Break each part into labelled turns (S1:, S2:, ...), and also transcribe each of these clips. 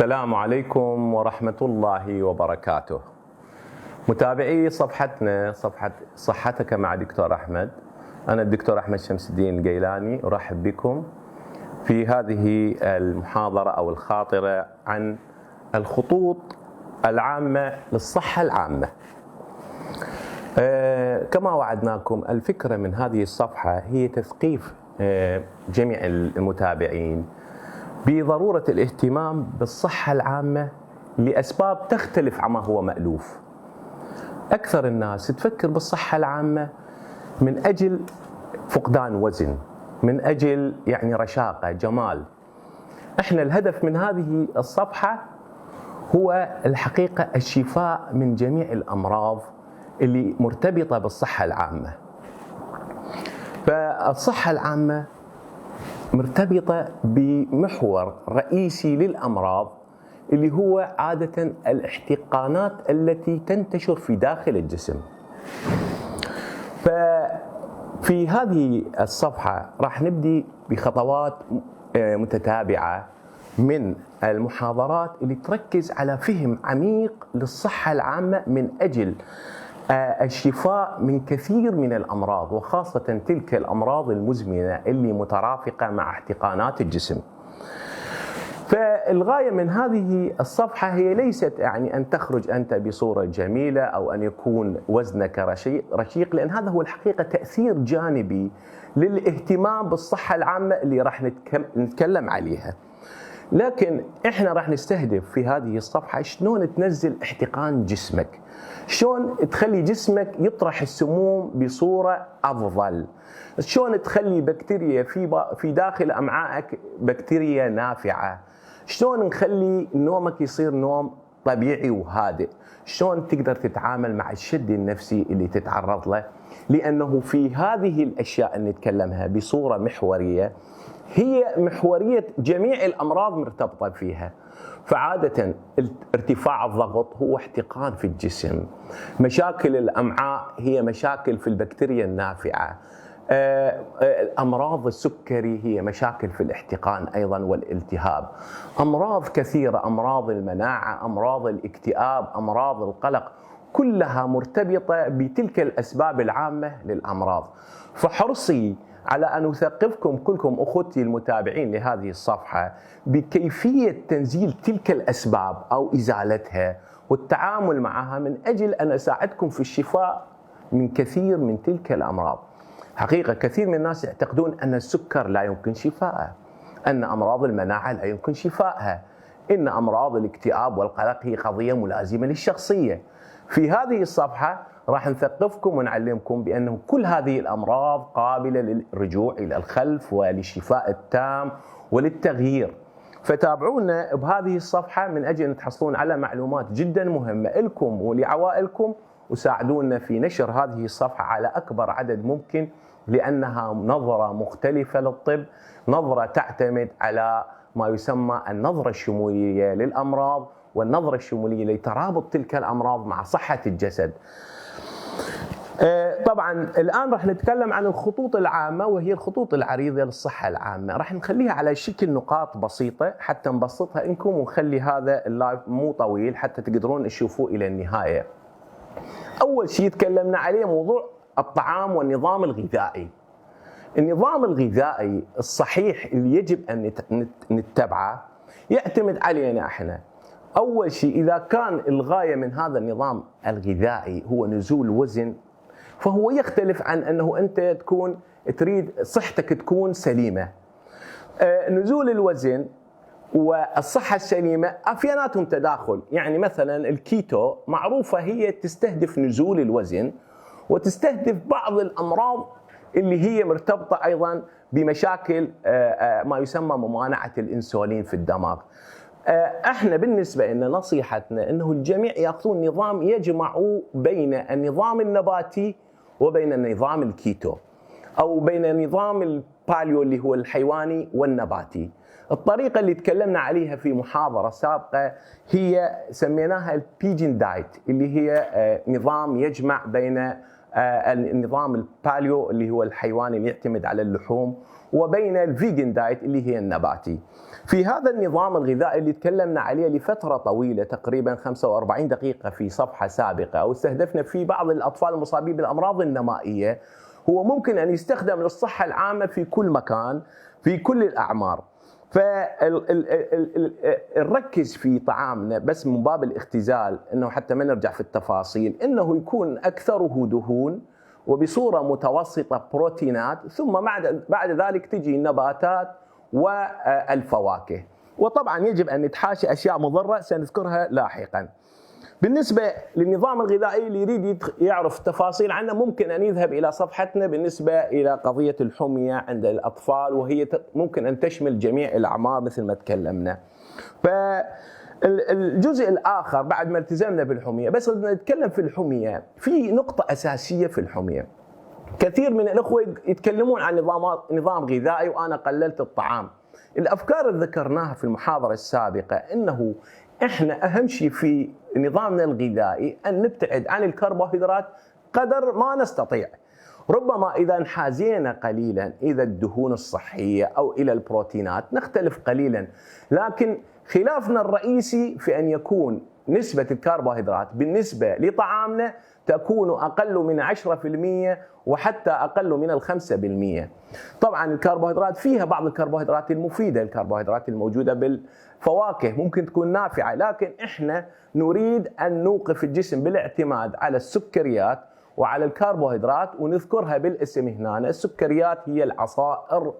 S1: السلام عليكم ورحمة الله وبركاته. متابعي صفحتنا صفحة صحتك مع دكتور أحمد، أنا الدكتور أحمد شمس الدين القيلاني، أرحب بكم في هذه المحاضرة أو الخاطرة عن الخطوط العامة للصحة العامة. كما وعدناكم، الفكرة من هذه الصفحة هي تثقيف جميع المتابعين بضرورة الاهتمام بالصحة العامة لأسباب تختلف عما هو مألوف. أكثر الناس تفكر بالصحة العامة من أجل فقدان وزن، من أجل رشاقة، جمال. احنا الهدف من هذه الصفحة هو الحقيقة الشفاء من جميع الأمراض اللي مرتبطة بالصحة العامة. فالصحة العامة مرتبطة بمحور رئيسي للأمراض اللي هو عادة الاحتقانات التي تنتشر في داخل الجسم. ففي هذه الصفحة راح نبدي بخطوات متتابعة من المحاضرات اللي تركز على فهم عميق للصحة العامة من أجل الشفاء من كثير من الأمراض، وخاصة تلك الأمراض المزمنة اللي مترافقة مع احتقانات الجسم. فالغاية من هذه الصفحة هي ليست أن تخرج أنت بصورة جميلة أو أن يكون وزنك رشيق، لأن هذا هو الحقيقة تأثير جانبي للاهتمام بالصحة العامة اللي راح نتكلم عليها. لكن احنا راح نستهدف في هذه الصفحة شلون تنزل احتقان جسمك، شلون تخلي جسمك يطرح السموم بصورة أفضل، شلون تخلي بكتيريا في داخل أمعائك بكتيريا نافعة، شلون نخلي نومك يصير نوم طبيعي وهادئ، شلون تقدر تتعامل مع الشد النفسي اللي تتعرض له. لأنه في هذه الأشياء اللي نتكلمها بصورة محورية هي محورية جميع الأمراض مرتبطة فيها. فعادة ارتفاع الضغط هو احتقان في الجسم، مشاكل الأمعاء هي مشاكل في البكتيريا النافعة، أمراض السكري هي مشاكل في الاحتقان أيضا والالتهاب، أمراض كثيرة، أمراض المناعة، أمراض الاكتئاب، أمراض القلق، كلها مرتبطة بتلك الأسباب العامة للأمراض. فحرصي على أن أثقفكم كلكم أخوتي المتابعين لهذه الصفحة بكيفية تنزيل تلك الأسباب أو إزالتها والتعامل معها من أجل أن أساعدكم في الشفاء من كثير من تلك الأمراض. حقيقة كثير من الناس يعتقدون أن السكر لا يمكن شفاءه، أن أمراض المناعة لا يمكن شفاءها، إن أمراض الاكتئاب والقلق هي قضية ملازمة للشخصية. في هذه الصفحة راح نثقفكم ونعلمكم بأنه كل هذه الأمراض قابلة للرجوع إلى الخلف وللشفاء التام وللتغيير. فتابعونا بهذه الصفحة من أجل أن تحصلون على معلومات جدا مهمة لكم ولعوائلكم، وساعدونا في نشر هذه الصفحة على أكبر عدد ممكن، لأنها نظرة مختلفة للطب، نظرة تعتمد على ما يسمى النظرة الشمولية للأمراض والنظرة الشمولية لترابط تلك الأمراض مع صحة الجسد. طبعا الآن راح نتكلم عن الخطوط العامة، وهي الخطوط العريضة للصحة العامة. راح نخليها على شكل نقاط بسيطة حتى نبسطها لكم، ونخلي هذا اللايف مو طويل حتى تقدرون تشوفوه إلى النهاية. أول شيء تكلمنا عليه موضوع الطعام والنظام الغذائي. النظام الغذائي الصحيح اللي يجب أن نتبعه يعتمد علينا احنا. أول شيء إذا كان الغاية من هذا النظام الغذائي هو نزول وزن، فهو يختلف عن أنه أنت تريد صحتك تكون سليمة. نزول الوزن والصحة السليمة أفياناتهم تداخل. مثلا الكيتو معروفة هي تستهدف نزول الوزن وتستهدف بعض الأمراض اللي هي مرتبطة أيضا بمشاكل ما يسمى ممانعة الإنسولين في الدماغ. احنا بالنسبة لنا نصيحتنا انه الجميع ياخذون نظام يجمع بين النظام النباتي وبين النظام الكيتو، او بين النظام الباليو اللي هو الحيواني والنباتي. الطريقة اللي تكلمنا عليها في محاضرة سابقة هي سميناها البيجن دايت، اللي هي نظام يجمع بين النظام الباليو اللي هو الحيواني اللي يعتمد على اللحوم، وبين الفيجن دايت اللي هي النباتي. في هذا النظام الغذائي اللي تكلمنا عليه لفترة طويلة تقريبا 45 دقيقة في صفحة سابقة، واستهدفنا في بعض الأطفال المصابين بالأمراض النمائية، هو ممكن أن يستخدم للصحة العامة في كل مكان في كل الأعمار. فنركز في طعامنا بس من باب الاختزال، انه حتى ما نرجع في التفاصيل، انه يكون اكثره دهون وبصوره متوسطه بروتينات، ثم بعد ذلك تجي النباتات والفواكه. وطبعا يجب ان نتحاشى اشياء مضره سنذكرها لاحقا. بالنسبة للنظام الغذائي اللي يريد يعرف تفاصيل عنه، ممكن أن يذهب إلى صفحتنا بالنسبة إلى قضية الحمية عند الأطفال، وهي ممكن أن تشمل جميع الأعمار مثل ما تكلمنا. فالجزء الآخر بعد ما التزمنا بالحمية، بس بدنا نتكلم في الحمية في نقطة أساسية في الحمية. كثير من الأخوة يتكلمون عن نظام غذائي وأنا قللت الطعام. الأفكار اللي ذكرناها في المحاضرة السابقة أنه إحنا أهم شيء في نظامنا الغذائي أن نبتعد عن الكربوهيدرات قدر ما نستطيع. ربما إذا انحازينا قليلا إلى الدهون الصحية أو إلى البروتينات نختلف قليلا، لكن خلافنا الرئيسي في أن يكون نسبة الكربوهيدرات بالنسبة لطعامنا تكون أقل من 10% وحتى أقل من 5%. طبعا الكربوهيدرات فيها بعض الكربوهيدرات المفيدة، الكربوهيدرات الموجودة بالفواكه ممكن تكون نافعة، لكن إحنا نريد أن نوقف الجسم بالاعتماد على السكريات وعلى الكربوهيدرات، ونذكرها بالاسم هنا. السكريات هي العصائر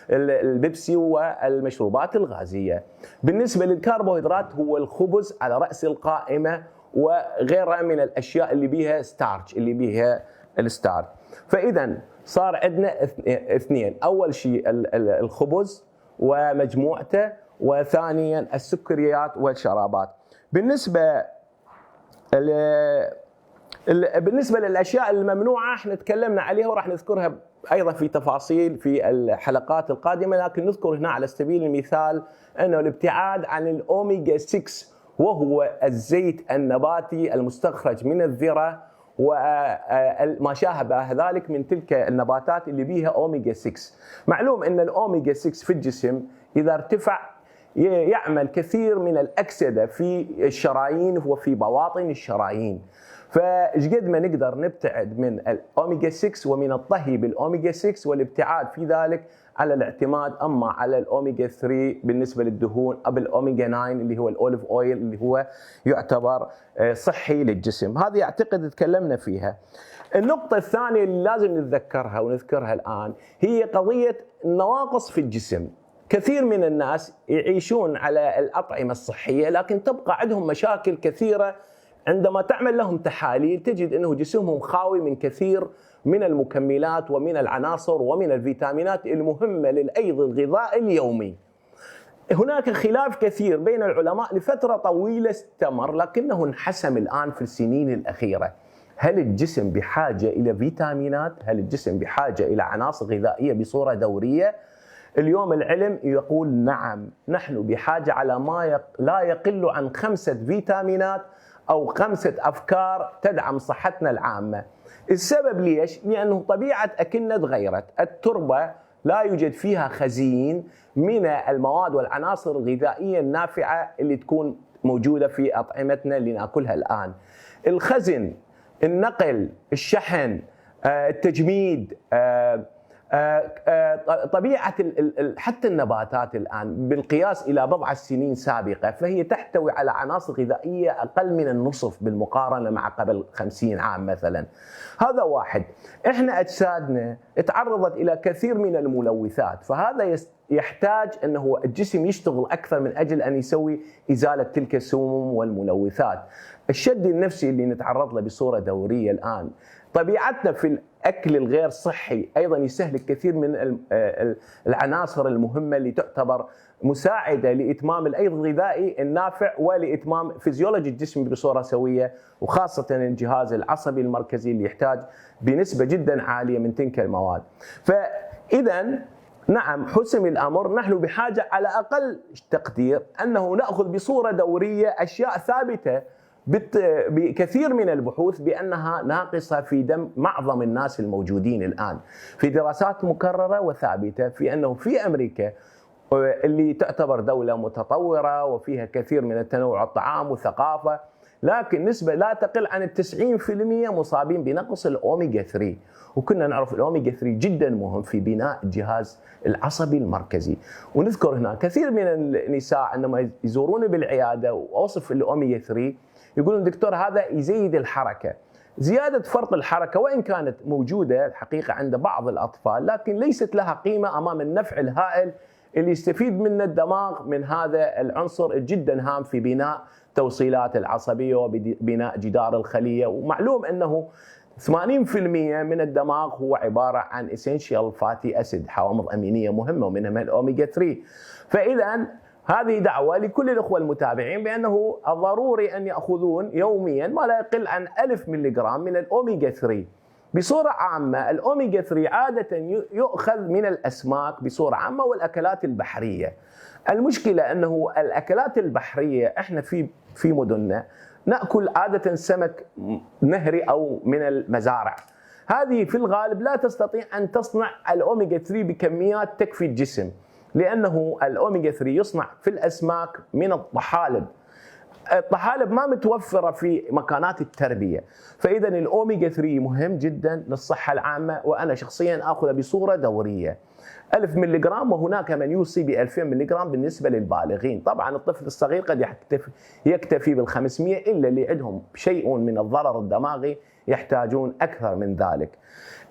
S1: والبيبسي والمشروبات الغازية. بالنسبة للكربوهيدرات هو الخبز على رأس القائمة وغيرها من الأشياء اللي بيها ستارش، اللي بيها الستارش. فإذا صار عندنا اثنين، أول شيء الخبز ومجموعته، وثانيا السكريات والشرابات. بالنسبة للأشياء الممنوعة احنا تكلمنا عليها وراح نذكرها أيضا في تفاصيل في الحلقات القادمة، لكن نذكر هنا على سبيل المثال أنه الابتعاد عن الأوميجا 6، وهو الزيت النباتي المستخرج من الذرة وما شابه ذلك من تلك النباتات اللي بيها أوميجا 6. معلوم أن الأوميجا 6 في الجسم إذا ارتفع يعمل كثير من الأكسدة في الشرايين وفي بواطن الشرايين. فايش ما نقدر نبتعد من الأوميجا 6 ومن الطهي بالأوميجا 6 والابتعاد في ذلك على الاعتماد أما على الأوميجا 3 بالنسبة للدهون، أو الأوميجا 9 اللي هو الأوليف أويل اللي هو يعتبر صحي للجسم. هذه أعتقد تكلمنا فيها. النقطة الثانية اللي لازم نتذكرها ونذكرها الآن هي قضية النواقص في الجسم. كثير من الناس يعيشون على الأطعمة الصحية لكن تبقى عندهم مشاكل كثيرة. عندما تعمل لهم تحاليل تجد أنه جسمهم خاوي من كثير من المكملات ومن العناصر ومن الفيتامينات المهمة للأيض الغذائي اليومي. هناك خلاف كثير بين العلماء لفترة طويلة استمر، لكنه انحسم الآن في السنين الأخيرة. هل الجسم بحاجة إلى فيتامينات؟ هل الجسم بحاجة إلى عناصر غذائية بصورة دورية؟ اليوم العلم يقول نعم، نحن بحاجة على ما لا يقل عن 5 فيتامينات أو 5 أفكار تدعم صحتنا العامة. السبب ليش؟ لأنه طبيعة أكلنا تغيرت. التربة لا يوجد فيها خزين من المواد والعناصر الغذائية النافعة اللي تكون موجودة في أطعمتنا اللي نأكلها الآن. الخزن، النقل، الشحن، التجميد، طبيعة حتى النباتات الآن بالقياس إلى بضع سنين سابقة فهي تحتوي على عناصر غذائية أقل من النصف بالمقارنة مع قبل 50 عام مثلا. هذا واحد. إحنا أجسادنا تعرضت إلى كثير من الملوثات، فهذا يحتاج أنه الجسم يشتغل أكثر من أجل أن يسوي إزالة تلك السموم والملوثات. الشد النفسي اللي نتعرض له بصورة دورية الآن، طبيعتنا في الأكل الغير صحي أيضا يستهلك كثير من العناصر المهمة اللي تعتبر مساعدة لإتمام الأيض الغذائي النافع ولإتمام فيزيولوجي الجسم بصورة سوية، وخاصة الجهاز العصبي المركزي اللي يحتاج بنسبة جدا عالية من تلك المواد. فإذا نعم حسم الأمر، نحن بحاجة على أقل تقدير أنه نأخذ بصورة دورية أشياء ثابتة بكثير من البحوث بأنها ناقصة في دم معظم الناس الموجودين الآن، في دراسات مكررة وثابتة في أنه في أمريكا اللي تعتبر دولة متطورة وفيها كثير من التنوع الطعام والثقافة، لكن نسبة لا تقل عن 90% مصابين بنقص الأوميجا 3. وكنا نعرف الأوميجا 3 جدا مهم في بناء الجهاز العصبي المركزي. ونذكر هنا كثير من النساء عندما يزورون بالعيادة وأوصف الأوميجا 3 يقولون دكتور هذا يزيد الحركة. زيادة فرط الحركة وإن كانت موجودة الحقيقة عند بعض الأطفال، لكن ليست لها قيمة أمام النفع الهائل اللي يستفيد منه الدماغ من هذا العنصر جدا هام في بناء توصيلات العصبية وبناء جدار الخلية. ومعلوم أنه 80% من الدماغ هو عبارة عن essential fatty acid، حوامض أمينية مهمة ومنها الأوميجا 3. فإذا هذه دعوة لكل الأخوة المتابعين بأنه ضروري أن يأخذون يوميا ما لا يقل عن 1000 ملغ من الأوميجا 3. بصورة عامة الأوميجا 3 عادة يؤخذ من الأسماك بصورة عامة والأكلات البحرية. المشكلة أنه الأكلات البحرية إحنا في مدننا نأكل عادة سمك نهري أو من المزارع، هذه في الغالب لا تستطيع أن تصنع الأوميجا 3 بكميات تكفي الجسم، لأنه الأوميجا 3 يصنع في الأسماك من الطحالب. الطحالب ما متوفرة في مكانات التربية، فإذا الأوميجا 3 مهم جدا للصحة العامة، وأنا شخصيا أخذه بصورة دورية 1000 ملغ، وهناك من يوصي ب 2000 ملغ بالنسبة للبالغين. طبعا الطفل الصغير قد يكتفي بال500، إلا اللي عندهم شيء من الضرر الدماغي يحتاجون أكثر من ذلك.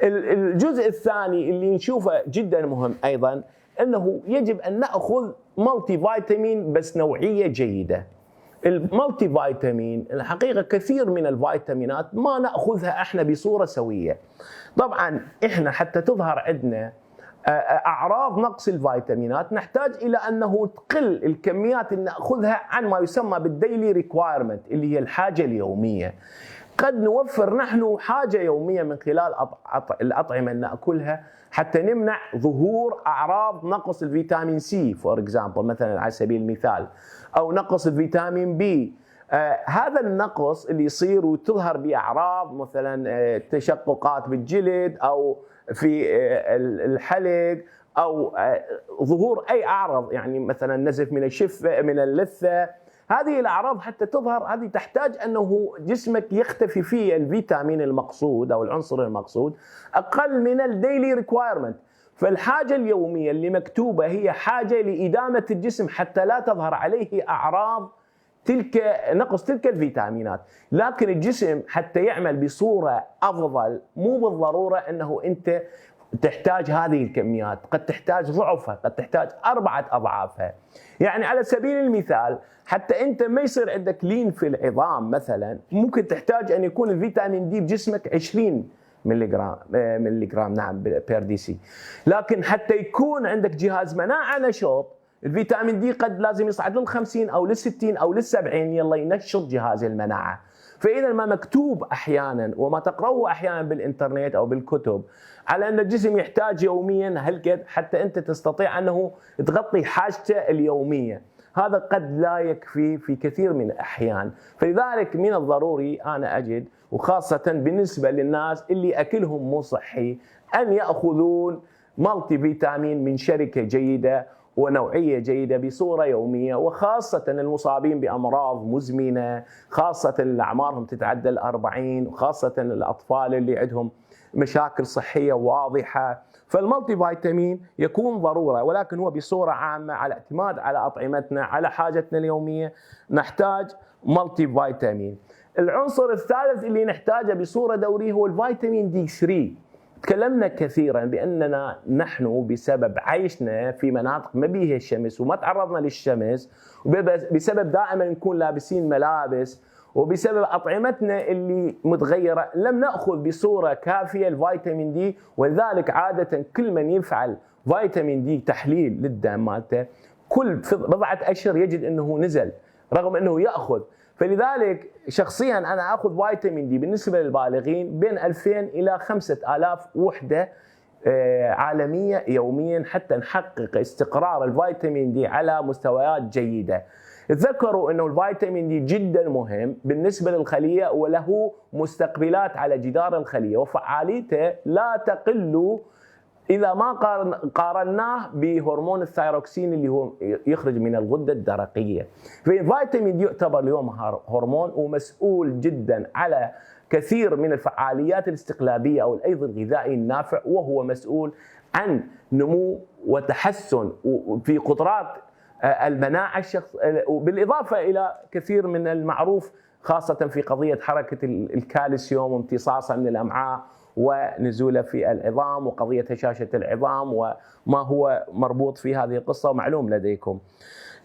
S1: الجزء الثاني اللي نشوفه جدا مهم أيضا أنه يجب أن نأخذ مالتي فيتامين بس نوعية جيدة. المالتي فيتامين الحقيقة كثير من الفيتامينات ما نأخذها احنا بصورة سوية. طبعا احنا حتى تظهر عندنا أعراض نقص الفيتامينات نحتاج إلى أنه تقل الكميات اللي نأخذها عن ما يسمى بالديلي ريكوايرمنت اللي هي الحاجة اليومية. قد نوفر نحن حاجة يومية من خلال الأطعمة اللي نأكلها حتى نمنع ظهور أعراض نقص الفيتامين سي فور إكزامبل مثلا على سبيل المثال، أو نقص الفيتامين بي. هذا النقص اللي يصير وتظهر بأعراض مثلا تشققات بالجلد أو في الحلق أو ظهور أي أعراض يعني مثلا نزف من الشفة من اللثة، هذه الأعراض حتى تظهر هذه تحتاج أنه جسمك يختفي فيه الفيتامين المقصود أو العنصر المقصود أقل من الديلي ريكوايرمنت. فالحاجة اليومية اللي مكتوبة هي حاجة لإدامة الجسم حتى لا تظهر عليه أعراض نقص تلك الفيتامينات. لكن الجسم حتى يعمل بصورة أفضل مو بالضرورة أنه أنت تحتاج هذه الكميات، قد تحتاج ضعفها، قد تحتاج 4 أضعافها. يعني على سبيل المثال حتى أنت ما يصير عندك لين في العظام مثلا، ممكن تحتاج أن يكون الفيتامين دي بجسمك 20 ملغرام نعم بير دي سي. لكن حتى يكون عندك جهاز مناعة نشط الفيتامين دي قد لازم يصعد لل50 أو لل60 أو لل70 يلا ينشط جهاز المناعة. فإذا ما مكتوب أحيانا وما تقرأه أحيانا بالإنترنت أو بالكتب على أن الجسم يحتاج يوميا هالقد حتى أنت تستطيع أنه تغطي حاجته اليومية، هذا قد لا يكفي في كثير من الأحيان. فلذلك من الضروري أنا أجد وخاصة بالنسبة للناس اللي أكلهم مو صحي أن يأخذون مالتي فيتامين من شركة جيدة ونوعية جيدة بصورة يومية، وخاصة المصابين بأمراض مزمنة، خاصة اللي أعمارهم تتعدى 40، وخاصة الأطفال اللي عندهم مشاكل صحية واضحة. فالمالتي فيتامين يكون ضرورة، ولكن هو بصورة عامة على اعتماد على أطعمتنا على حاجتنا اليومية نحتاج مالتي فيتامين. العنصر الثالث اللي نحتاجه بصورة دورية هو الفيتامين دي 3. تكلمنا كثيرا بأننا نحن بسبب عيشنا في مناطق ما بيها الشمس وما تعرضنا للشمس، وبسبب دائما نكون لابسين ملابس، وبسبب أطعمتنا اللي متغيرة لم نأخذ بصورة كافية الفيتامين دي. ولذلك عادة كل من يفعل فيتامين دي تحليل للدم مالته كل بضعة أشهر يجد أنه نزل رغم أنه يأخذ. فلذلك شخصيا أنا أخذ فيتامين دي بالنسبة للبالغين بين 2000 إلى 5000 وحدة عالمية يوميا حتى نحقق استقرار الفيتامين دي على مستويات جيدة. تذكروا انه الفيتامين دي جدا مهم بالنسبه للخليه وله مستقبلات على جدار الخليه، وفعاليته لا تقل إذا ما قارناه بهرمون الثايروكسين اللي هو يخرج من الغدة الدرقية. فالفيتامين دي يعتبر اليوم هرمون ومسؤول جدا على كثير من الفعاليات الاستقلابية أو الأيض الغذائي النافع، وهو مسؤول عن نمو وتحسن في قدرات المناعة الشخص، بالإضافة إلى كثير من المعروف خاصة في قضية حركة الكالسيوم وامتصاصه من الأمعاء ونزوله في العظام وقضية هشاشة العظام وما هو مربوط في هذه القصة ومعلوم لديكم.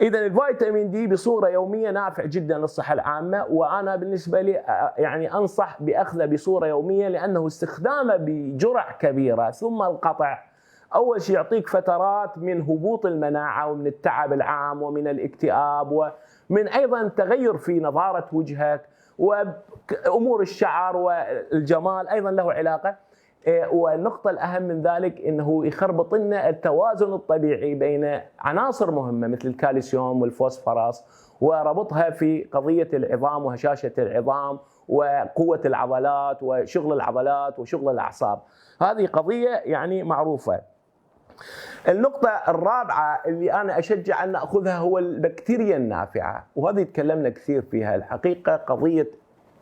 S1: إذا الفيتامين دي بصورة يومية نافع جدا للصحة العامة، وأنا بالنسبة لي يعني أنصح بأخذه بصورة يومية، لأنه استخدامه بجرعة كبيرة ثم القطع أول شيء يعطيك فترات من هبوط المناعة ومن التعب العام ومن الاكتئاب ومن أيضا تغير في نضارة وجهك وأمور الشعر والجمال أيضا له علاقة. والنقطة الأهم من ذلك أنه يخربط لنا التوازن الطبيعي بين عناصر مهمة مثل الكالسيوم والفوسفورس، وربطها في قضية العظام وهشاشة العظام وقوة العضلات وشغل العضلات وشغل الأعصاب. هذه قضية يعني معروفة. النقطة الرابعة اللي أنا أشجع أن نأخذها هو البكتيريا النافعة، وهذه تكلمنا كثير فيها. الحقيقة قضية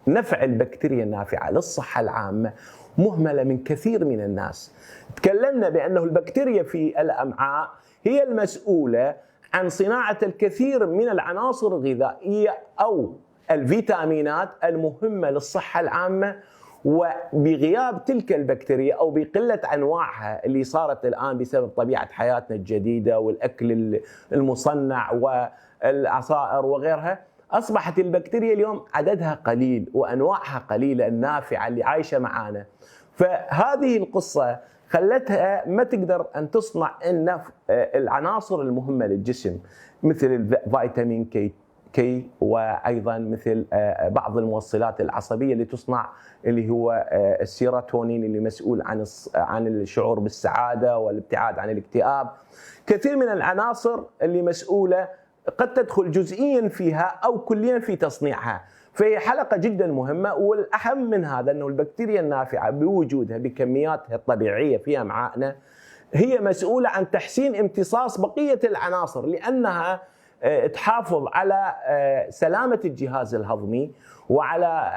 S1: نفع البكتيريا النافعة للصحة العامة مهملة من كثير من الناس. تكلمنا بأنه البكتيريا في الأمعاء هي المسؤولة عن صناعة الكثير من العناصر الغذائية أو الفيتامينات المهمة للصحة العامة، وبغياب تلك البكتيريا أو بقلة أنواعها اللي صارت الآن بسبب طبيعة حياتنا الجديدة والأكل المصنع والعصائر وغيرها، أصبحت البكتيريا اليوم عددها قليل وأنواعها قليلة النافعة اللي عايشة معانا. فهذه القصة خلتها ما تقدر أن تصنع العناصر المهمة للجسم مثل الفيتامين كي وأيضا مثل بعض الموصلات العصبية اللي تصنع اللي هو السيروتونين اللي مسؤول عن الشعور بالسعادة والابتعاد عن الاكتئاب. كثير من العناصر اللي مسؤولة قد تدخل جزئيا فيها أو كليا في تصنيعها، فهي حلقة جدا مهمة. والأهم من هذا أنه البكتيريا النافعة بوجودها بكمياتها الطبيعية في أمعائنا هي مسؤولة عن تحسين امتصاص بقية العناصر، لأنها تحافظ على سلامة الجهاز الهضمي وعلى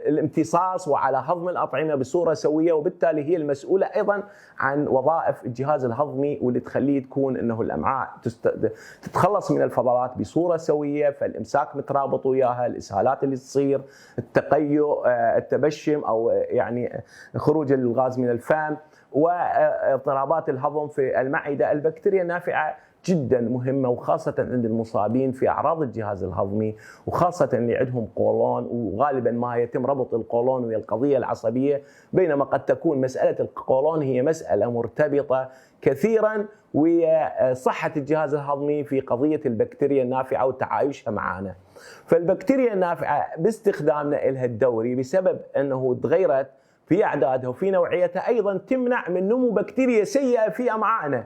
S1: الامتصاص وعلى هضم الأطعمة بصورة سوية، وبالتالي هي المسؤولة أيضا عن وظائف الجهاز الهضمي واللي تخليه تكون أنه الأمعاء تتخلص من الفضلات بصورة سوية، فالإمساك مترابط وياها، الإسهالات اللي تصير، التقيؤ، التبشم أو يعني خروج الغاز من الفم، واضطرابات الهضم في المعدة. البكتيريا النافعة جدا مهمة، وخاصة عند المصابين في أعراض الجهاز الهضمي، وخاصة اللي عندهم قولون، وغالبا ما يتم ربط القولون ويا القضية العصبية، بينما قد تكون مسألة القولون هي مسألة مرتبطة كثيرا ويا صحة الجهاز الهضمي في قضية البكتيريا النافعة وتعايشها معنا. فالبكتيريا النافعة باستخدامنا لها الدوري بسبب أنه تغيرت في أعدادها وفي نوعيتها أيضا تمنع من نمو بكتيريا سيئة في أمعائنا.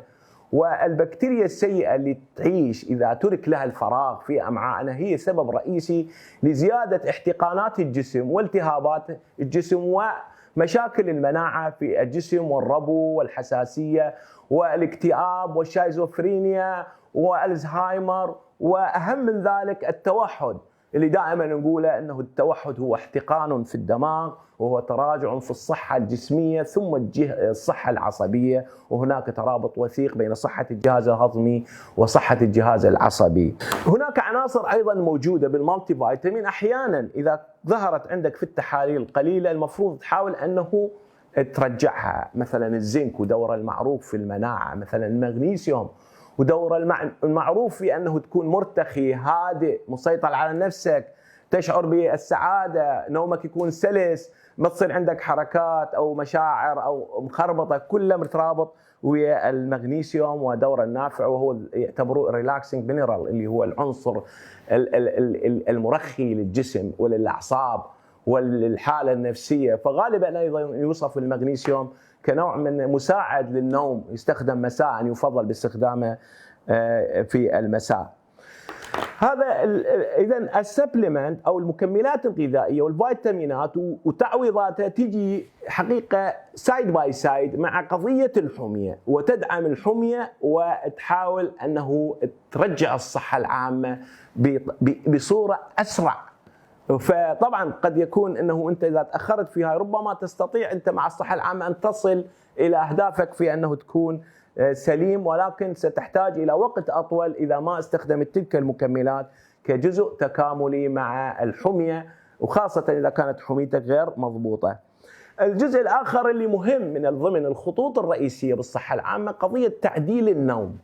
S1: والبكتيريا السيئة اللي تعيش إذا ترك لها الفراغ في أمعائنا هي سبب رئيسي لزيادة احتقانات الجسم والتهابات الجسم ومشاكل المناعة في الجسم والربو والحساسية والاكتئاب والشيزوفرينيا والزهايمر، وأهم من ذلك التوحد اللي دائما نقوله أنه التوحد هو احتقان في الدماغ وهو تراجع في الصحة الجسمية ثم الصحة العصبية، وهناك ترابط وثيق بين صحة الجهاز الهضمي وصحة الجهاز العصبي. هناك عناصر أيضا موجودة بالمالتي فيتامين أحيانا إذا ظهرت عندك في التحاليل قليلة المفروض تحاول أنه ترجعها، مثلا الزنك ودوره المعروف في المناعة، مثلا المغنيسيوم ودوره المعروف في أنه تكون مرتخي هادئ مسيطر على نفسك، تشعر بالسعادة، نومك يكون سلس، ما تصير عندك حركات أو مشاعر أو مخربطة، كله مترابط ويا المغنيسيوم ودوره النافع، وهو يعتبروه ريلاكسنج مينرال اللي هو العنصر المرخي للجسم وللأعصاب وللحالة النفسية. فغالبا أيضا يوصف المغنيسيوم كنوع من مساعد للنوم، يستخدم مساء، يفضل باستخدامه في المساء. هذا اذا السبلمنت او المكملات الغذائيه والفيتامينات وتعويضاتها تجي حقيقه سايد باي سايد مع قضيه الحميه، وتدعم الحميه وتحاول انه ترجع الصحه العامه بصوره اسرع. فطبعا قد يكون انه انت اذا تاخرت فيها ربما تستطيع انت مع الصحه العامه ان تصل الى اهدافك في انه تكون سليم، ولكن ستحتاج الى وقت اطول اذا ما استخدمت تلك المكملات كجزء تكاملي مع الحميه، وخاصه اذا كانت حميتك غير مضبوطه. الجزء الاخر اللي مهم من ضمن الخطوط الرئيسيه بالصحه العامه قضيه تعديل النوم.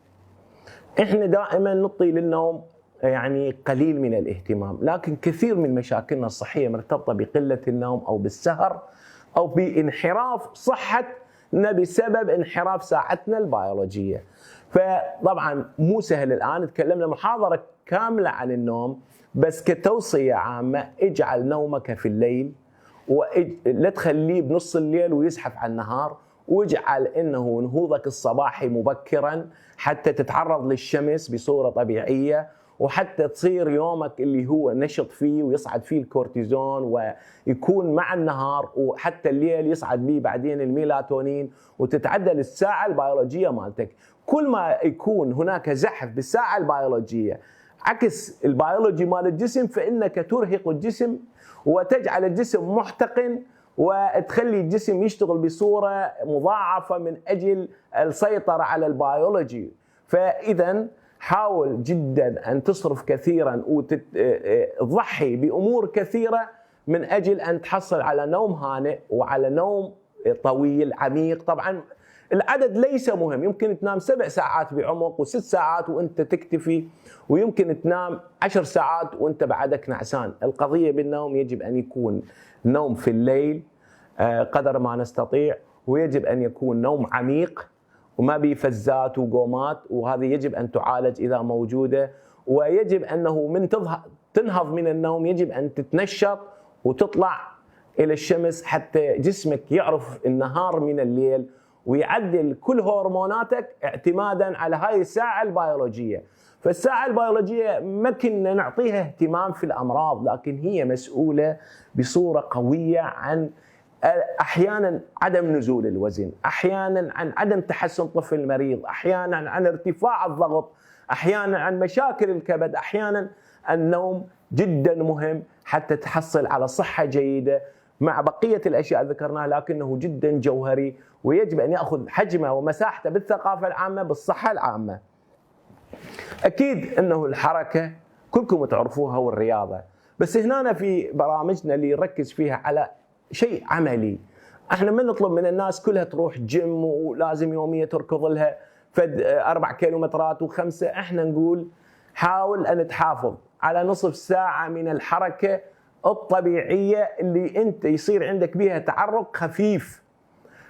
S1: احنا دائما نعطي للنوم يعني قليل من الاهتمام، لكن كثير من مشاكلنا الصحيه مرتبطه بقله النوم او بالسهر او بانحراف صحتنا بسبب انحراف ساعتنا البيولوجيه. فطبعا مو سهل الان تكلمنا محاضره كامله عن النوم، بس كتوصيه عامه اجعل نومك في الليل ولا تخليه بنص الليل ويزحف على النهار، واجعل انه نهوضك الصباحي مبكرا حتى تتعرض للشمس بصوره طبيعيه، وحتى تصير يومك اللي هو نشط فيه ويصعد فيه الكورتيزون ويكون مع النهار، وحتى الليل يصعد به بعدين الميلاتونين وتتعدل الساعه البيولوجيه مالتك. كل ما يكون هناك زحف بالساعه البيولوجيه عكس البيولوجي مال الجسم، فانك ترهق الجسم وتجعل الجسم محتقن وتخلي الجسم يشتغل بصوره مضاعفه من اجل السيطره على البيولوجي. فاذا حاول جدا ان تصرف كثيرا وتضحي بامور كثيره من اجل ان تحصل على نوم هانئ وعلى نوم طويل عميق. طبعا العدد ليس مهم، يمكن تنام 7 ساعات بعمق و6 ساعات وانت تكتفي، ويمكن تنام 10 ساعات وانت بعدك نعسان. القضيه بالنوم يجب ان يكون نوم في الليل قدر ما نستطيع، ويجب ان يكون نوم عميق وما بفزات وقومات، وهذه يجب ان تعالج اذا موجوده. ويجب انه من تنهض من النوم يجب ان تتنشط وتطلع الى الشمس حتى جسمك يعرف النهار من الليل، ويعدل كل هرموناتك اعتمادا على هاي الساعه البيولوجيه. فالساعه البيولوجيه ما كنا نعطيها اهتمام في الامراض، لكن هي مسؤوله بصوره قويه عن احيانا عدم نزول الوزن، احيانا عن عدم تحسن طفل المريض، احيانا عن ارتفاع الضغط، احيانا عن مشاكل الكبد، احيانا النوم جدا مهم حتى تحصل على صحه جيده مع بقيه الاشياء ذكرناها، لكنه جدا جوهري ويجب ان ياخذ حجمه ومساحته بالثقافه العامه بالصحه العامه. اكيد انه الحركه كلكم تعرفوها والرياضه، بس هنا في برامجنا اللي نركز فيها على شيء عملي. احنا ما نطلب من الناس كلها تروح جيم ولازم يوميا تركض لها 4 كيلومترات و5، احنا نقول حاول ان تحافظ على نصف ساعه من الحركه الطبيعيه اللي انت يصير عندك بها تعرق خفيف.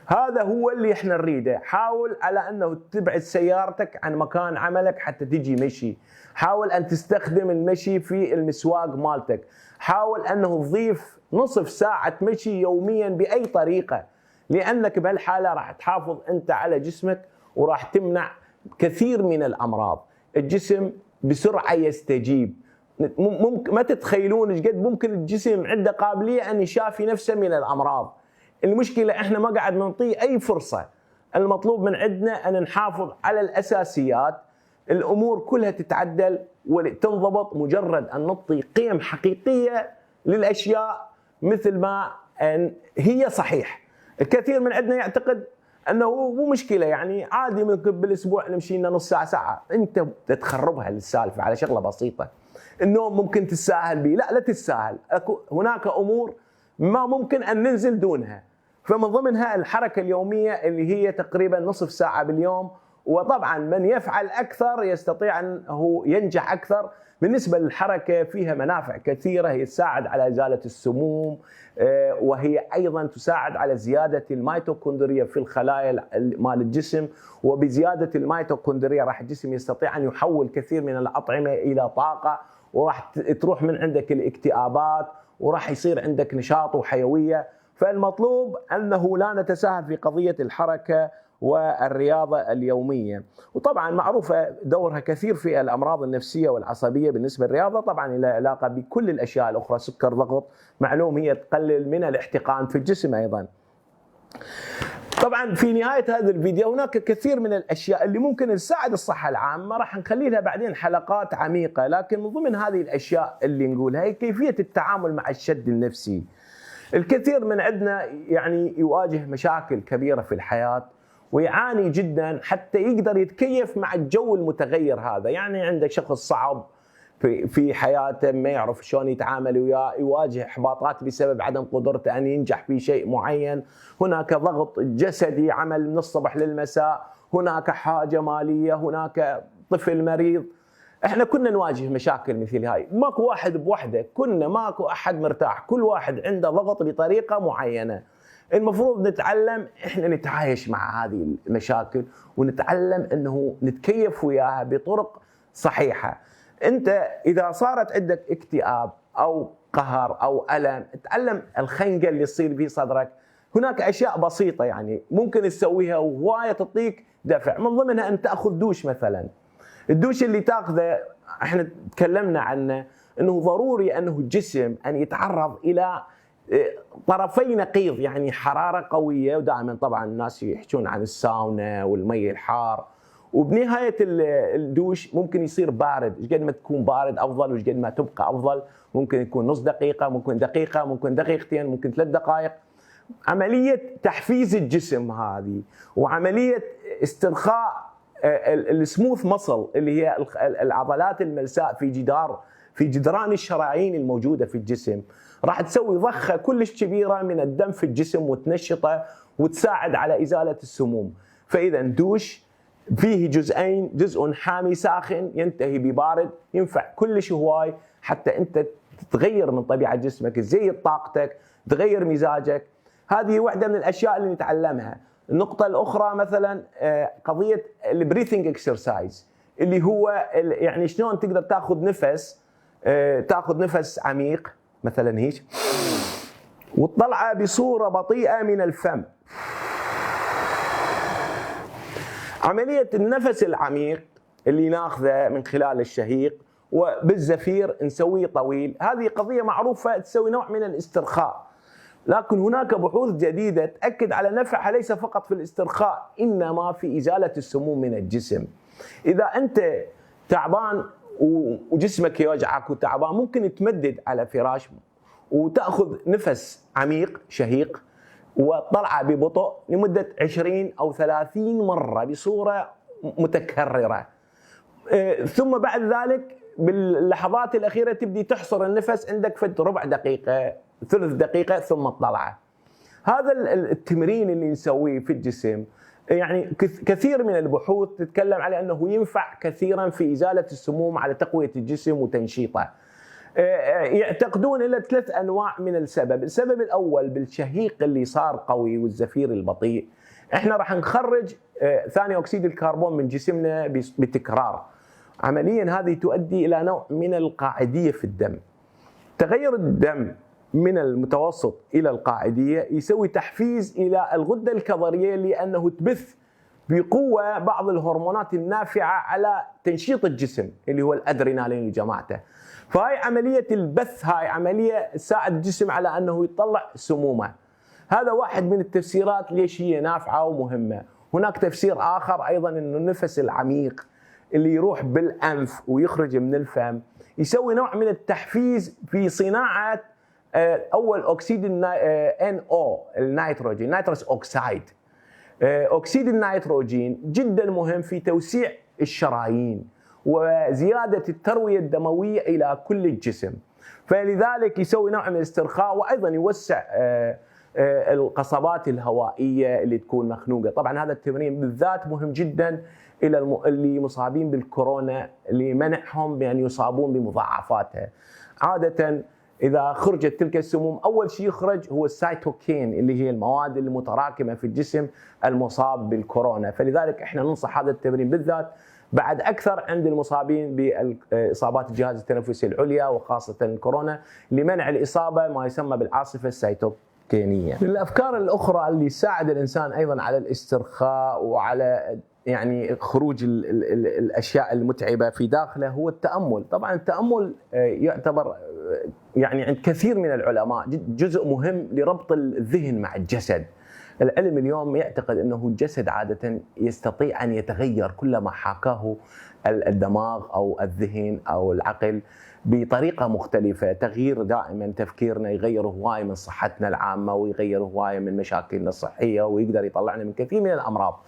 S1: هذا هو اللي احنا نريده. حاول على انه تبعد سيارتك عن مكان عملك حتى تجي مشي، حاول ان تستخدم المشي في المسواق مالتك، حاول انه تضيف نصف ساعة مشي يوميا بأي طريقة، لأنك بهالحالة راح تحافظ أنت على جسمك وراح تمنع كثير من الأمراض. الجسم بسرعة يستجيب، ممكن ما تتخيلون ايش قد ممكن الجسم عنده قابلية أن يشافي نفسه من الأمراض. المشكلة احنا ما قاعد نعطيه أي فرصة. المطلوب من عندنا أن نحافظ على الأساسيات، الأمور كلها تتعدل وتنضبط مجرد أن نعطي قيم حقيقية للأشياء مثل ما أن هي صحيح. الكثير من عندنا يعتقد أنه مو مشكلة، يعني عادي ممكن بالأسبوع نمشي لنا نص ساعة ساعة. أنت تتخربها للسالفة على شغلة بسيطة. النوم ممكن تتساهل به، لا تتساهل، هناك أمور ما ممكن أن ننزل دونها. فمن ضمنها الحركة اليومية اللي هي تقريبا نصف ساعة باليوم، وطبعا من يفعل أكثر يستطيع أنه ينجح أكثر. بالنسبة للحركة فيها منافع كثيرة، هي تساعد على إزالة السموم، وهي أيضا تساعد على زيادة الميتوكوندريا في الخلايا مال الجسم، وبزيادة الميتوكوندريا راح الجسم يستطيع أن يحول كثير من الأطعمة إلى طاقة، وراح تروح من عندك الاكتئابات، وراح يصير عندك نشاط وحيوية. فالمطلوب أنه لا نتساهل في قضية الحركة، والرياضة اليومية. وطبعا معروفة دورها كثير في الأمراض النفسية والعصبية. بالنسبة للرياضة طبعا لها علاقة بكل الأشياء الأخرى، سكر، ضغط، معلوم هي تقلل من الاحتقان في الجسم أيضا. طبعا في نهاية هذا الفيديو هناك كثير من الأشياء اللي ممكن تساعد الصحة العامة، راح نخلي لها بعدين حلقات عميقة، لكن من ضمن هذه الأشياء اللي نقولها هي كيفية التعامل مع الشد النفسي. الكثير من عندنا يعني يواجه مشاكل كبيرة في الحياة ويعاني جدا حتى يقدر يتكيف مع الجو المتغير هذا. يعني عندك شخص صعب في حياته ما يعرف شلون يتعامل وياه، يواجه احباطات بسبب عدم قدرته ان ينجح في شيء معين، هناك ضغط جسدي عمل من الصبح للمساء، هناك حاجه ماليه، هناك طفل مريض. احنا كنا نواجه مشاكل مثل هاي، ماكو واحد بوحده، كنا ماكو احد مرتاح، كل واحد عنده ضغط بطريقه معينه. المفروض نتعلم احنا نتعايش مع هذه المشاكل ونتعلم انه نتكيف وياها بطرق صحيحه. انت اذا صارت عندك اكتئاب او قهر او الم، تعلم الخنقه اللي تصير في صدرك. هناك اشياء بسيطه يعني ممكن تسويها وهوايه تعطيك دفع، من ضمنها ان تاخذ دوش مثلا. الدوش اللي تاخذه احنا تكلمنا عنه انه ضروري انه الجسم ان يتعرض الى طرفي نقيض، يعني حراره قويه، ودائما طبعا الناس يحكون عن الساونا والمي الحار، وبنهايه الدوش ممكن يصير بارد. ايش قد ما تكون بارد افضل، وايش قد ما تبقى افضل. ممكن يكون نص دقيقه، ممكن دقيقه، ممكن دقيقتين، ممكن 3 دقائق. عمليه تحفيز الجسم هذه وعمليه استرخاء السموث مصل اللي هي العضلات الملساء في جدران الشرايين الموجوده في الجسم، راح تسوي ضخه كلش كبيره من الدم في الجسم وتنشطه وتساعد على ازاله السموم. فاذا دوش فيه جزئين، جزء حامي ساخن ينتهي ببارد، ينفع كلش هواي حتى انت تتغير من طبيعه جسمك، تزيد طاقتك، تغير مزاجك. هذه واحده من الاشياء اللي نتعلمها. النقطه الاخرى مثلا قضيه البريثنج اكسرسايز، اللي هو يعني شلون تقدر تاخذ نفس عميق مثلا هيك، وتطلعه بصوره بطيئه من الفم. عمليه النفس العميق اللي ناخذه من خلال الشهيق وبالزفير نسويه طويل، هذه قضيه معروفه تسوي نوع من الاسترخاء. لكن هناك بحوث جديده تاكد على نفعها ليس فقط في الاسترخاء، انما في ازاله السموم من الجسم. اذا انت تعبان وجسمك يوجعك وتعبان، ممكن تمدد على فراش وتاخذ نفس عميق شهيق وطلعه ببطء لمده 20 او 30 مره بصوره متكرره. ثم بعد ذلك باللحظات الاخيره تبدي تحصر النفس عندك في ربع دقيقه، 3 دقيقه، ثم تطلعه. هذا التمرين اللي نسويه في الجسم يعني كثير من البحوث تتكلم على انه ينفع كثيرا في ازاله السموم، على تقويه الجسم وتنشيطه. يعتقدون الى 3 انواع من السبب. السبب الاول بالشهيق اللي صار قوي والزفير البطيء، احنا راح نخرج ثاني اكسيد الكربون من جسمنا بتكرار. عمليا هذه تؤدي الى نوع من القاعديه في الدم. تغير الدم من المتوسط الى القاعديه يسوي تحفيز الى الغده الكظريه لانه تبث بقوه بعض الهرمونات النافعه على تنشيط الجسم اللي هو الادرينالين وجماعته. فهاي عمليه البث، هاي عمليه تساعد الجسم على انه يطلع سمومه. هذا واحد من التفسيرات ليش هي نافعه ومهمه. هناك تفسير اخر ايضا انه النفس العميق اللي يروح بالانف ويخرج من الفم يسوي نوع من التحفيز في صناعه اول اكسيد NO النيتروجين، نيتروس اوكسايد. اكسيد النيتروجين جدا مهم في توسيع الشرايين وزياده الترويه الدمويه الى كل الجسم، فلذلك يسوي نوع من الاسترخاء، وايضا يوسع القصبات الهوائيه اللي تكون مخنوقه. طبعا هذا التمرين بالذات مهم جدا الى اللي مصابين بالكورونا لمنعهم بان يصابون بمضاعفاتها. عاده إذا خرجت تلك السموم أول شيء يخرج هو السيتوكين اللي هي المواد المتراكمة في الجسم المصاب بالكورونا، فلذلك احنا ننصح هذا التمرين بالذات بعد أكثر عند المصابين بإصابات الجهاز التنفسي العليا وخاصة الكورونا، لمنع الإصابة ما يسمى بالعاصفة كينية. من الأفكار الأخرى اللي تساعد الإنسان أيضا على الاسترخاء وعلى يعني خروج الأشياء المتعبة في داخله هو التأمل. طبعا التأمل يعتبر يعني عند كثير من العلماء جزء مهم لربط الذهن مع الجسد. العلم اليوم يعتقد أنه الجسد عادة يستطيع أن يتغير كلما حاكاه الدماغ أو الذهن أو العقل بطريقة مختلفة. تغيير دائما تفكيرنا يغير هواية من صحتنا العامة ويغير هواية من مشاكلنا الصحية ويقدر يطلعنا من كثير من الأمراض.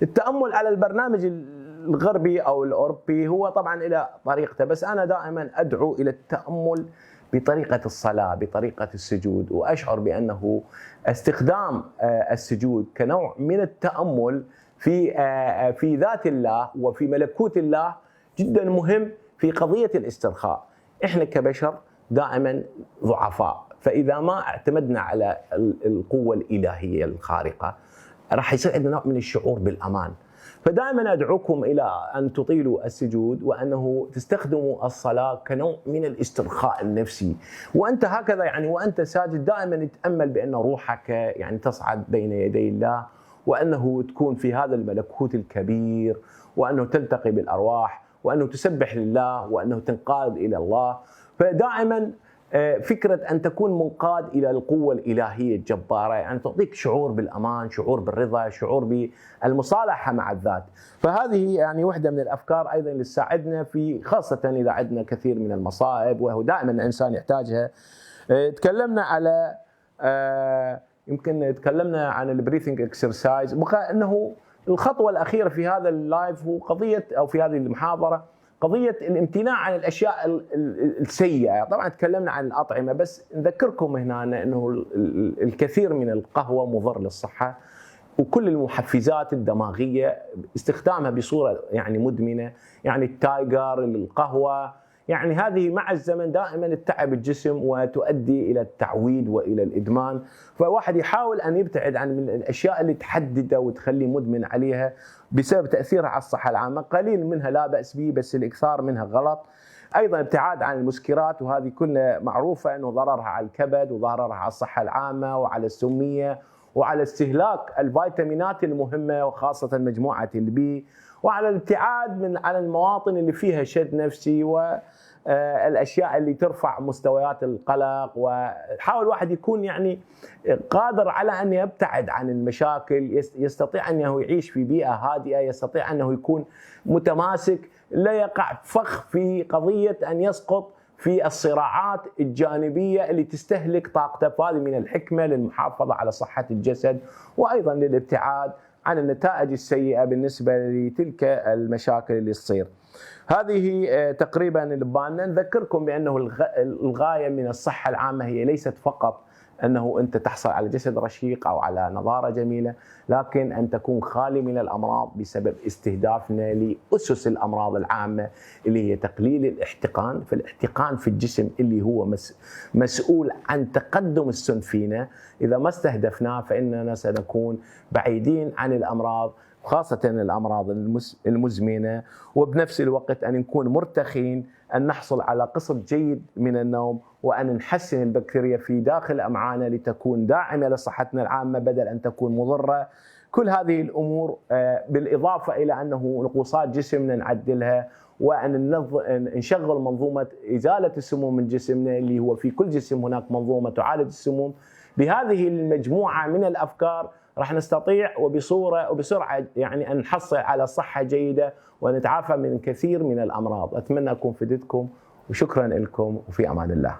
S1: التأمل على البرنامج الغربي أو الأوروبي هو طبعا إلى طريقته، بس أنا دائما أدعو إلى التأمل بطريقة الصلاة، بطريقة السجود، وأشعر بأنه استخدام السجود كنوع من التأمل في ذات الله وفي ملكوت الله جدا مهم في قضية الاسترخاء. إحنا كبشر دائما ضعفاء، فإذا ما اعتمدنا على القوة الإلهية الخارقة راح يصير عندنا نوع من الشعور بالأمان. فدائما أدعوكم إلى أن تطيلوا السجود وأنه تستخدموا الصلاة كنوع من الاسترخاء النفسي، وأنت هكذا يعني وأنت ساجد دائما تتأمل بأن روحك يعني تصعد بين يدي الله، وأنه تكون في هذا الملكوت الكبير، وأنه تلتقي بالأرواح، وأنه تسبح لله، وأنه تنقاد إلى الله. فدائما فكرة أن تكون منقاد إلى القوة الإلهية الجبارة يعني تعطيك شعور بالأمان، شعور بالرضا، شعور بالمصالحة مع الذات. فهذه يعني واحدة من الأفكار أيضا اللي تساعدنا في، خاصة إذا عندنا كثير من المصائب وهو دائما الإنسان يحتاجها. تكلمنا على يمكن تكلمنا عن البريثنج اكسرسايز، بقى أنه الخطوة الأخيرة في هذا اللايف هو قضية أو في هذه المحاضرة قضية الامتناع عن الأشياء السيئة. طبعا تكلمنا عن الأطعمة، بس نذكركم هنا أنه الكثير من القهوة مضر للصحة، وكل المحفزات الدماغية استخدامها بصورة يعني مدمنة، يعني التايجر، القهوة، يعني هذه مع الزمن دائما تتعب الجسم وتؤدي إلى التعويد وإلى الإدمان. فواحد يحاول أن يبتعد عن الأشياء اللي تحدده وتخليه مدمن عليها بسبب تأثيرها على الصحة العامة. قليل منها لا بأس به، بس الإكثار منها غلط. أيضا ابتعاد عن المسكرات، وهذه كلها معروفة أنه ضررها على الكبد وضررها على الصحة العامة وعلى السمية وعلى استهلاك الفيتامينات المهمة وخاصة مجموعة البي، وعلى الابتعاد عن المواطن اللي فيها شد نفسي والأشياء اللي ترفع مستويات القلق. وحاول واحد يكون يعني قادر على أن يبتعد عن المشاكل، يستطيع أنه يعيش في بيئة هادئة، يستطيع أنه يكون متماسك، لا يقع فخ في قضية أن يسقط في الصراعات الجانبية اللي تستهلك طاقته. فهذه من الحكمة للمحافظة على صحة الجسد، وأيضا للابتعاد عن النتائج السيئة بالنسبة لتلك المشاكل اللي تصير. هذه تقريبا لباننا. نذكركم بأنه الغاية من الصحة العامة هي ليست فقط أنه أنت تحصل على جسد رشيق أو على نظارة جميلة، لكن أن تكون خالي من الأمراض بسبب استهدافنا لأسس الأمراض العامة اللي هي تقليل الاحتقان. فالاحتقان في الجسم اللي هو مسؤول عن تقدم السن فينا، إذا ما استهدفناه فإننا سنكون بعيدين عن الأمراض، خاصة الأمراض المزمنة. وبنفس الوقت أن نكون مرتخين، أن نحصل على قسط جيد من النوم، وأن نحسن البكتيريا في داخل أمعائنا لتكون داعمة لصحتنا العامة بدل أن تكون مضرة. كل هذه الأمور بالإضافة إلى أنه نقوصات جسمنا نعدلها، وأن نشغل منظومة إزالة السموم من جسمنا اللي هو في كل جسم هناك منظومة تعالج السموم. بهذه المجموعة من الأفكار راح نستطيع وبسرعة يعني أن نحصل على صحة جيدة ونتعافى من كثير من الأمراض. أتمنى أكون فدتكم، وشكرا لكم، وفي أمان الله.